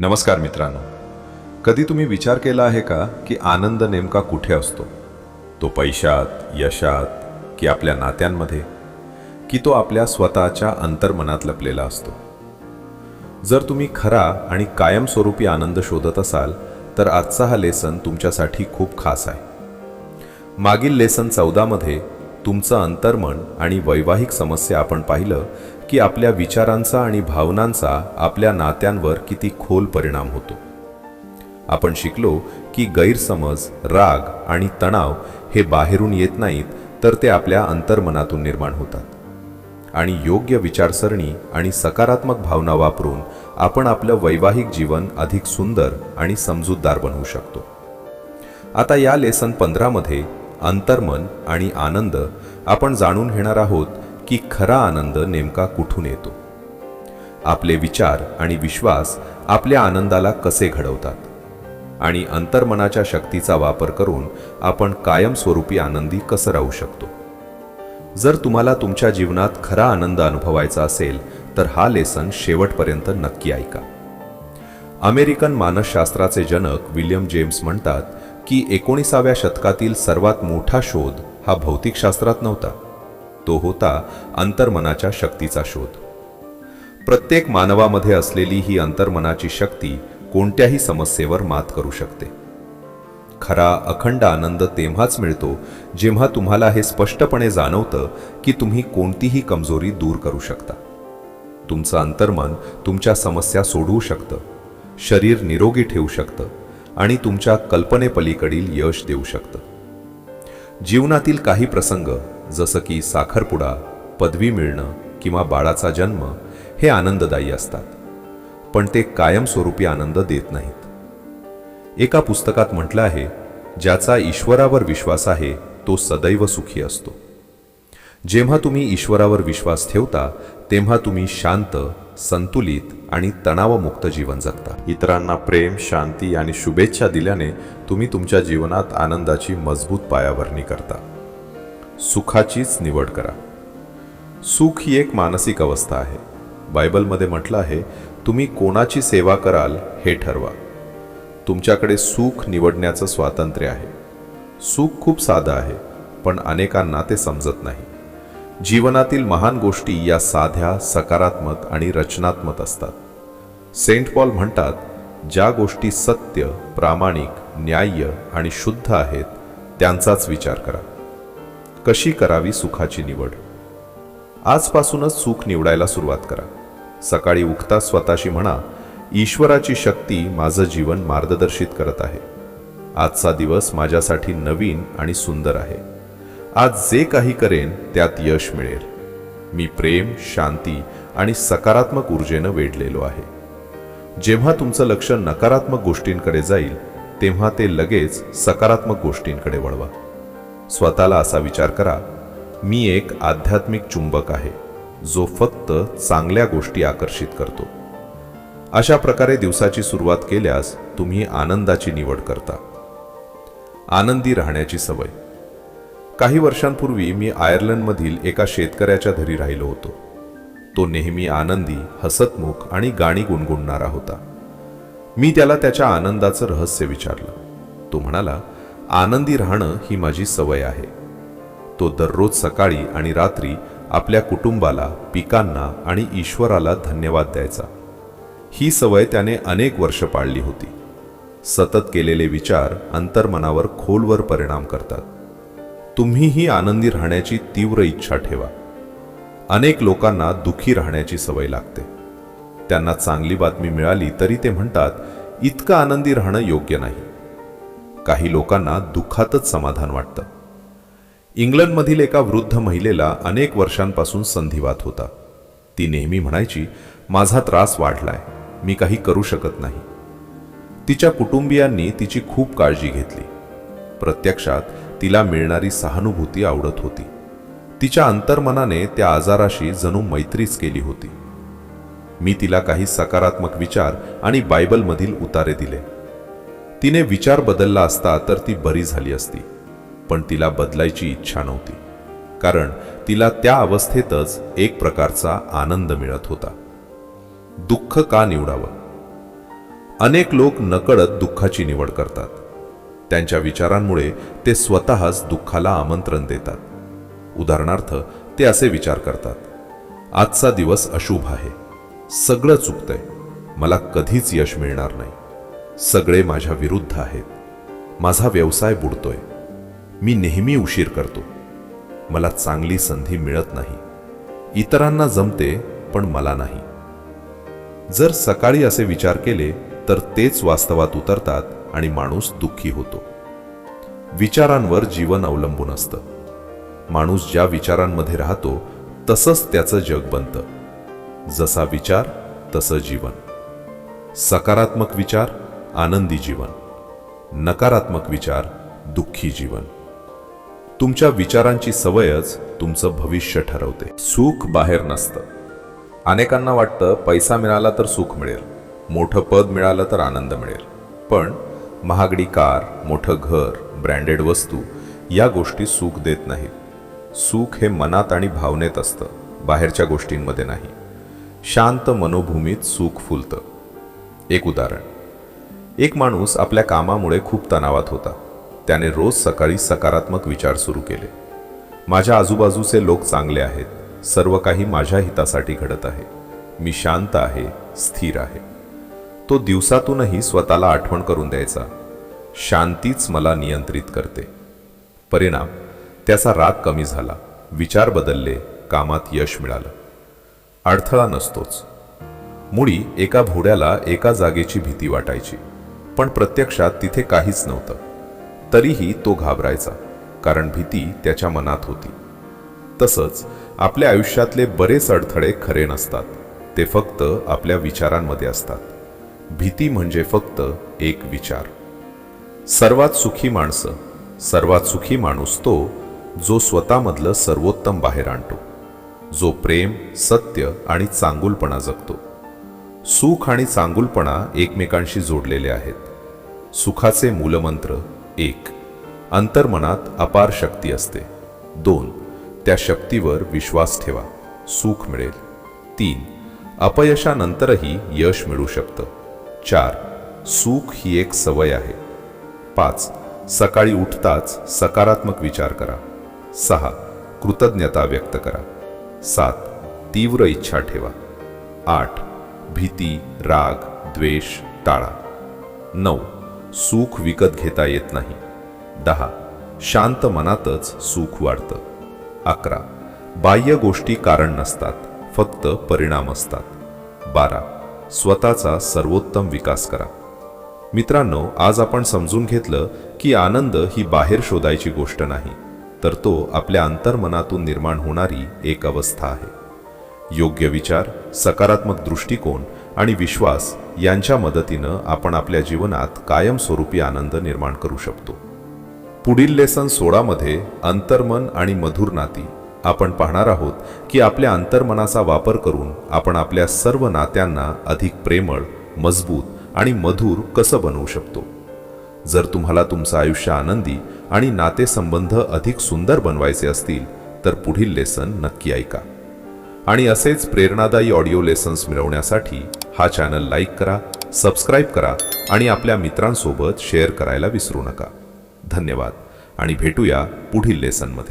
नमस्कार मित्रांनो. कधी तुम्ही विचार केला आहे का की आनंद नेमका कुठे असतो? तो पैशात, यशात, की आपल्या नात्यांमध्ये, की तो आपल्या स्वतःच्या अंतर्मनात लपलेला असतो? जर तुम्ही खरा आणि कायमस्वरूपी आनंद शोधत असाल तर आजचा हा लेसन तुमच्यासाठी खूप खास आहे. मागील लेसन 14 मध्ये तुमचं अंतर्मन आणि वैवाहिक समस्या आपण पाहिलं की आपल्या विचारांचा आणि भावनांचा आपल्या नात्यांवर किती खोल परिणाम होतो. आपण शिकलो की गैरसमज, राग आणि तणाव हे बाहेरून येत नाहीत, तर ते आपल्या अंतर्मनातून निर्माण होतात. आणि योग्य विचारसरणी आणि सकारात्मक भावना वापरून आपण आपलं वैवाहिक जीवन अधिक सुंदर आणि समजूतदार बनवू शकतो. आता या लेसन 15 मध्ये अंतर्मन आणि आनंद आपण जाणून घेणार आहोत की खरा आनंद नेमका कुठून येतो. आपले विचार आणि विश्वास आपल्या आनंदाला कसे घडवतात आणि अंतर्मनाच्या शक्तीचा वापर करून आपण कायमस्वरूपी आनंदी कसं राहू शकतो. जर तुम्हाला तुमच्या जीवनात खरा आनंद अनुभवायचा असेल तर हा लेसन शेवटपर्यंत नक्की ऐका. अमेरिकन मानसशास्त्राचे जनक विल्यम जेम्स म्हणतात की 19व्या शतकातील सर्वात मोठा शोध हा भौतिकशास्त्रात नव्हता, तो होता अंतर्मनाच्या शक्तीचा शोध. प्रत्येक मानवामध्ये असलेली ही अंतर्मनाची शक्ती कोणत्याही समस्येवर मात करू शकते. खरा अखंड आनंद तेव्हाच मिळतो जेव्हा तुम्हाला हे स्पष्टपणे जाणवतं की तुम्ही कोणतीही कमजोरी दूर करू शकता. तुमचं अंतर्मन तुमच्या समस्या सोडवू शकतं, शरीर निरोगी ठेवू शकतं आणि तुमच्या कल्पनेपलीकडील यश देऊ शकतं. जीवनातील काही प्रसंग जसं की साखरपुडा, पदवी मिळणं किंवा बाळाचा जन्म हे आनंददायी असतात, पण ते कायमस्वरूपी आनंद देत नाहीत. एका पुस्तकात म्हटलं आहे, ज्याचा ईश्वरावर विश्वास आहे तो सदैव सुखी असतो. जेव्हा तुम्ही ईश्वरावर विश्वास ठेवता तेव्हा तुम्ही शांत, संतुलित आणि तणावमुक्त जीवन जगता. इतरांना प्रेम, शांती आणि शुभेच्छा दिल्याने तुम्ही तुमच्या जीवनात आनंदाची मजबूत पायाभरणी करता. सुखाचीच निवड करा. सुख ही एक मानसिक अवस्था आहे. बायबलमध्ये म्हटलं आहे, तुम्ही कोणाची सेवा कराल हे ठरवा. तुमच्याकडे सुख निवडण्याचं स्वातंत्र्य आहे. सुख खूप साधं आहे, पण अनेकांना ते समजत नाही. जीवनातील महान गोष्टी या साध्या, सकारात्मक आणि रचनात्मक असतात. सेंट पॉल म्हणतात, ज्या गोष्टी सत्य, प्रामाणिक, न्याय्य आणि शुद्ध आहेत त्यांचाच विचार करा. कशी करावी सुखाची निवड? आजपासूनच सुख निवडायला सुरुवात करा. सकाळी उठता स्वतःशी म्हणा, ईश्वराची शक्ती माझं जीवन मार्गदर्शित करत आहे. आजचा दिवस माझ्यासाठी नवीन आणि सुंदर आहे. आज जे काही करेन त्यात यश मिळेल. मी प्रेम, शांती आणि सकारात्मक ऊर्जेनं वेढलेलो आहे. जेव्हा तुमचं लक्ष नकारात्मक गोष्टींकडे जाईल तेव्हा ते लगेच सकारात्मक गोष्टींकडे वळवा. स्वतःला असा विचार करा, मी एक आध्यात्मिक चुंबक आहे जो फक्त चांगल्या गोष्टी आकर्षित करतो. अशा प्रकारे दिवसाची सुरुवात केल्यास तुम्ही आनंदाची निवड करता. आनंदी राहण्याची सवय. काही वर्षांपूर्वी मी आयर्लंडमधील एका शेतकऱ्याच्या घरी राहिलो होतो. तो नेहमी आनंदी, हसतमुख आणि गाणी गुणगुणणारा होता. मी त्याला त्याच्या आनंदाचं रहस्य विचारलं. तो म्हणाला, आनंदी राहणं ही माझी सवय आहे. तो दररोज सकाळी आणि रात्री आपल्या कुटुंबाला, पिकांना आणि ईश्वराला धन्यवाद द्यायचा. ही सवय त्याने अनेक वर्ष पाळली होती. सतत केलेले विचार अंतर्मनावर खोलवर परिणाम करतात. तुम्हीही आनंदी राहण्याची तीव्र इच्छा ठेवा. अनेक लोकांना दुःखी राहण्याची सवय लागते. त्यांना चांगली बातमी मिळाली तरी ते म्हणतात, इतकं आनंदी राहणं योग्य नाही. काही लोकांना दुःखातच समाधान वाटतं. इंग्लंडमधील एका वृद्ध महिलेला अनेक वर्षांपासून संधिवात होता. ती नेहमी म्हणायची, माझा त्रास वाढलाय, मी काही करू शकत नाही. तिच्या कुटुंबियांनी तिची खूप काळजी घेतली. प्रत्यक्षात तिला मिळणारी सहानुभूती आवडत होती. तिच्या अंतर्मनाने त्या आजाराशी जणू मैत्रीच केली होती. मी तिला काही सकारात्मक विचार आणि बायबलमधील उतारे दिले. तिने विचार बदलला असता तर ती बरी झाली असती, पण तिला बदलायची इच्छा नव्हती, कारण तिला त्या अवस्थेतच एक प्रकारचा आनंद मिळत होता. दुःख का निवडावं? अनेक लोक नकळत दुःखाची निवड करतात. त्यांच्या विचारांमुळे ते स्वतःच दुःखाला आमंत्रण देतात. उदाहरणार्थ, ते असे विचार करतात, आजचा दिवस अशुभ आहे, सगळं चुकतंय, मला कधीच यश मिळणार नाही, सगळे माझ्या विरुद्ध आहेत, माझा व्यवसाय बुडतोय, मी नेहमी उशीर करतो, मला चांगली संधी मिळत नाही, इतरांना जमते पण मला नाही. जर सकाळी असे विचार केले तर तेच वास्तवात उतरतात आणि माणूस दुःखी होतो. विचारांवर जीवन अवलंबून असतं. माणूस ज्या विचारांमध्ये राहतो तसंच त्याचं जग बनतं. जसा विचार तसं जीवन. सकारात्मक विचार आनंदी जीवन, नकारात्मक विचार दुःखी जीवन. तुमच्या विचारांची सवयच तुमचं भविष्य ठरवते. सुख बाहेर नसतं. अनेकांना वाटतं पैसा मिळाला तर सुख मिळेल, मोठं पद मिळालं तर आनंद मिळेल. पण महागडी कार, मोठं घर, ब्रँडेड वस्तू या गोष्टी सुख देत नाहीत. सुख हे मनात आणि भावनेत असतं, बाहेरच्या गोष्टींमध्ये नाही. शांत मनोभूमीत सुख फुलतं. एक उदाहरण, एक माणूस आपल्या कामामुळे खूप तणावात होता. त्याने रोज सकाळी सकारात्मक विचार सुरू केले. माझ्या आजूबाजूचे लोक चांगले आहेत, सर्व काही माझ्या हितासाठी घडत आहे, मी शांत आहे, स्थिर आहे. तो दिवसातूनही स्वतःला आठवण करून द्यायचा, शांतीच मला नियंत्रित करते. परिणाम, त्याचा राग कमी झाला, विचार बदलले, कामात यश मिळालं. अडथळा नसतोच. मुळी एका घोड्याला एका जागेची भीती वाटायची, पण प्रत्यक्षात तिथे काहीच नव्हतं. तरीही तो घाबरायचा, कारण भीती त्याच्या मनात होती. तसंच आपल्या आयुष्यातले बरेच अडथळे खरे नसतात, ते फक्त आपल्या विचारांमध्ये असतात. भीती म्हणजे फक्त एक विचार. सर्वात सुखी माणूस तो जो स्वतःमधलं सर्वोत्तम बाहेर आणतो, जो प्रेम, सत्य आणि चांगुलपणा जगतो. सुख आणि चांगुलपणा एकमेकांशी जोडलेले आहेत. सुखाचे मूलमंत्र: 1. अंतर्मनात अपार शक्ती असते. 2. त्या शक्तीवर विश्वास ठेवा, सुख मिळेल. 3. अपयशानंतरही यश मिळू शकतं. 4. सुख ही एक सवय आहे. 5. सकाळी उठताच सकारात्मक विचार करा. 6. कृतज्ञता व्यक्त करा. 7. तीव्र इच्छा ठेवा. 8. भीती, राग, द्वेष टाळा. 9. सुख विकत घेता येत नाही. 10. शांत मनातच सुख वाढतं. 11. बाह्य गोष्टी कारण नसतात, फक्त परिणाम असतात. 12. स्वतःचा सर्वोत्तम विकास करा. मित्रांनो, आज आपण समजून घेतलं की आनंद ही बाहेर शोधायची गोष्ट नाही, तर तो आपल्या अंतर्मनातून निर्माण होणारी एक अवस्था आहे. योग्य विचार, सकारात्मक दृष्टिकोन आणि विश्वास यांच्या मदतीनं आपण आपल्या जीवनात कायमस्वरूपी आनंद निर्माण करू शकतो. पुढील लेसन 16 मध्ये अंतर्मन आणि मधुर नाती आपण पाहणार आहोत की आपल्या अंतर्मनाचा वापर करून आपण आपल्या सर्व नात्यांना अधिक प्रेमळ, मजबूत आणि मधुर कसं बनवू शकतो. जर तुम्हाला तुमचं आयुष्य आनंदी आणि नातेसंबंध अधिक सुंदर बनवायचे असतील तर पुढील लेसन नक्की ऐका. आणि असेच प्रेरणादायी ऑडिओ लेसन्स मिळवण्यासाठी हा चॅनल लाईक करा, सबस्क्राईब करा आणि आपल्या मित्रांसोबत शेअर करायला विसरू नका. धन्यवाद आणि भेटूया पुढील लेसनमध्ये.